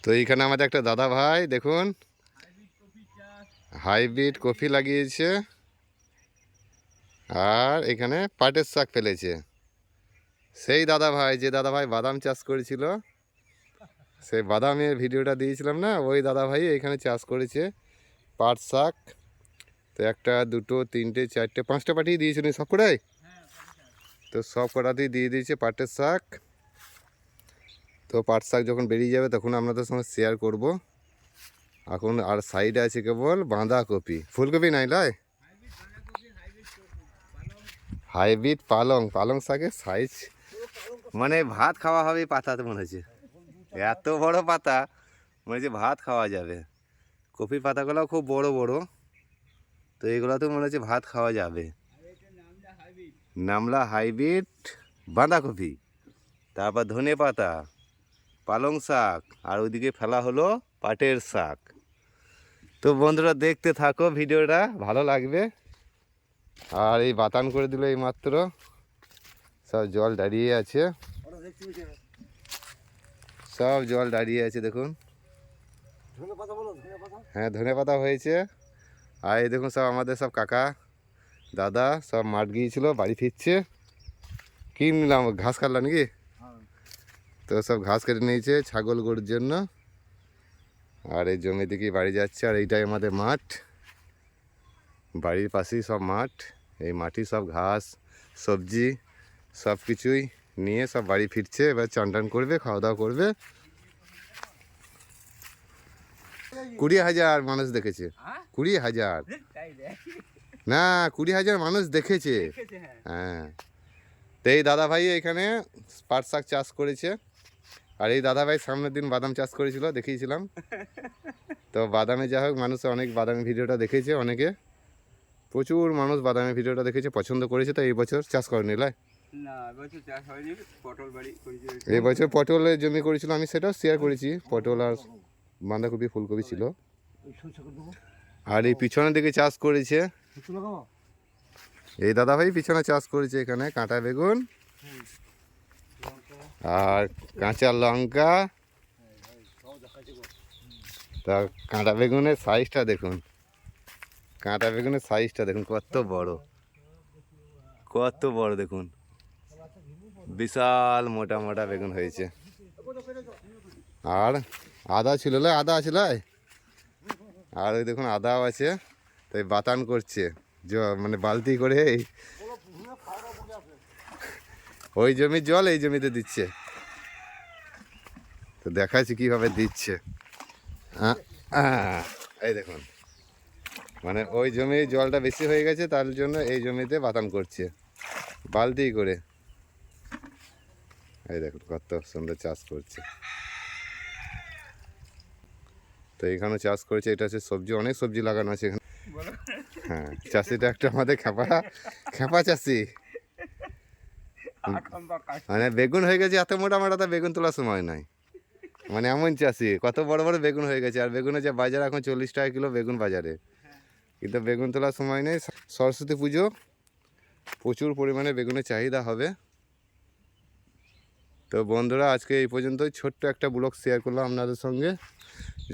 তো এইখানে আমাদের একটা দাদা ভাই দেখুন হাইব্রিড কফি লাগিয়েছে আর এখানে পাটের শাক ফেলেছে। সেই দাদা ভাই যে দাদা ভাই বাদাম চাষ করেছিল, সেই বাদামের ভিডিওটা দিয়েছিলাম না, ওই দাদা ভাই এখানে চাষ করেছে পাট শাক। তো একটা দুটো তিনটে চারটে পাঁচটা পাঠিয়ে দিয়েছিল সব কটাই, তো সব কটাতেই দিয়ে দিয়েছে পাটের শাক। তো পাট শাক যখন বেরিয়ে যাবে তখন আপনাদের সঙ্গে শেয়ার করব। এখন আর সাইডে আছে কেবল বাঁধাকপি, ফুলকপি নাই লয়, হাইব্রিড পালং শাকের সাইজ মানে ভাত খাওয়া হবে পাতাতে মনে হচ্ছে, এত বড় পাতা মনে হচ্ছে ভাত খাওয়া যাবে। কপির পাতাগুলোও খুব বড় বড়, তো এগুলোতেও মনে হচ্ছে ভাত খাওয়া যাবে। নামলা হাইব্রিড বাঁধাকপি, তারপর ধনে পাতা, পালং শাক, আর ওইদিকে ফেলা হলো পাটের শাক। তো বন্ধুরা দেখতে থাকো, ভিডিওটা ভালো লাগবে। আর এই বাতান করে দিল এই মাত্র, সব জল দাঁড়িয়ে আছে, সব জল দাঁড়িয়ে আছে দেখুন। হ্যাঁ ধনে পাতা হয়েছে। আর এই দেখুন সব আমাদের সব কাকা দাদা সব মাঠ গিয়েছিল, বাড়ি ফিরছে। কি নিলাম, ঘাস কাটলা নাকি? তো সব ঘাস কেটে নিয়েছে ছাগল গরুর জন্য। আর এই জমি দিকে বাড়ি যাচ্ছে। আর এইটাই আমাদের মাঠ, বাড়ির পাশেই সব মাঠ। এই মাটি সব ঘাস সবজি সব কিছুই নিয়ে সব বাড়ি ফিরছে। এবার চান টান করবে, খাওয়া দাওয়া করবে। 20,000 মানুষ দেখেছে, 20,000 না 20,000 মানুষ দেখেছে। হ্যাঁ, তো এই দাদা ভাই এখানে পাট শাক চাষ করেছে। আর এই দাদা ভাই সামনের দিন বাদাম চাষ করেছিল, দেখিয়েছিলাম। তো বাদামে যা হোক মানুষ অনেক বাদামের ভিডিওটা দেখেছে, অনেকে প্রচুর মানুষ বাদামের ভিডিওটা দেখেছে, পছন্দ করেছে। তো এই বছর চাষ করেনি লাই, এই বছর পটলের জমি করেছিল, আমি সেটাও শেয়ার করেছি। পটল আর বাঁধাকপি ফুলকপি ছিল। আর এই পিছনের দিকে চাষ করেছে এই দাদা ভাই, পিছনে চাষ করেছে এখানে কাঁটা বেগুন আর কাঁচা লঙ্কা। তা কাঁটা বেগুনের সাইজটা দেখুন, কাঁটা বেগুনের সাইজটা দেখুন কত বড়, কত বড় দেখুন, বিশাল মোটা মোটা বেগুন হয়েছে। আর আদা ছিল, আদা আছে লাই, আর ওই দেখুন আদাও আছে। তাই বাতান করছে মানে বালতি করে, ওই জমির জল এই জমিতে দিচ্ছে। তো দেখাচ্ছি কিভাবে দিচ্ছে। এই দেখুন, মানে ওই জমির জলটা বেশি হয়ে গেছে, তার জন্য এই জমিতে বাতান করছে বালতি করে। এই দেখুন কত সুন্দর চাষ করছে। তো এখানে চাষ করেছে, এটা হচ্ছে সবজি, অনেক সবজি লাগানো আছে এখানে। হ্যাঁ, চাষিটা একটা আমাদের খেপা চাষি। মানে বেগুন হয়ে গেছে এত মোটা মোটা, তা বেগুন তোলার সময় নাই, মানে এমন চাষি। কত বড় বড় বেগুন হয়ে গেছে। আর বেগুনের যে বাজার এখন 40 টাকা কিলো বেগুন বাজারে, কিন্তু বেগুন তোলার সময় নেই। সরস্বতী পুজো, প্রচুর পরিমাণে বেগুনের চাহিদা হবে। তো বন্ধুরা আজকে এই পর্যন্তই, ছোট্ট একটা ব্লগ শেয়ার করলাম আপনাদের সঙ্গে।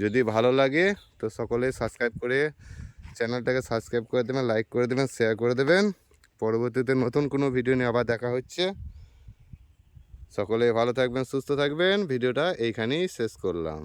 যদি ভালো লাগে তো সকলে সাবস্ক্রাইব করে চ্যানেলটাকে সাবস্ক্রাইব করে দেবেন, লাইক করে দেবেন, শেয়ার করে দেবেন। পরবর্তীতে নতুন কোনো ভিডিও নিয়ে আবার দেখা হচ্ছে। সকলে ভালো থাকবেন, সুস্থ থাকবেন। ভিডিওটা এইখানেই শেষ করলাম।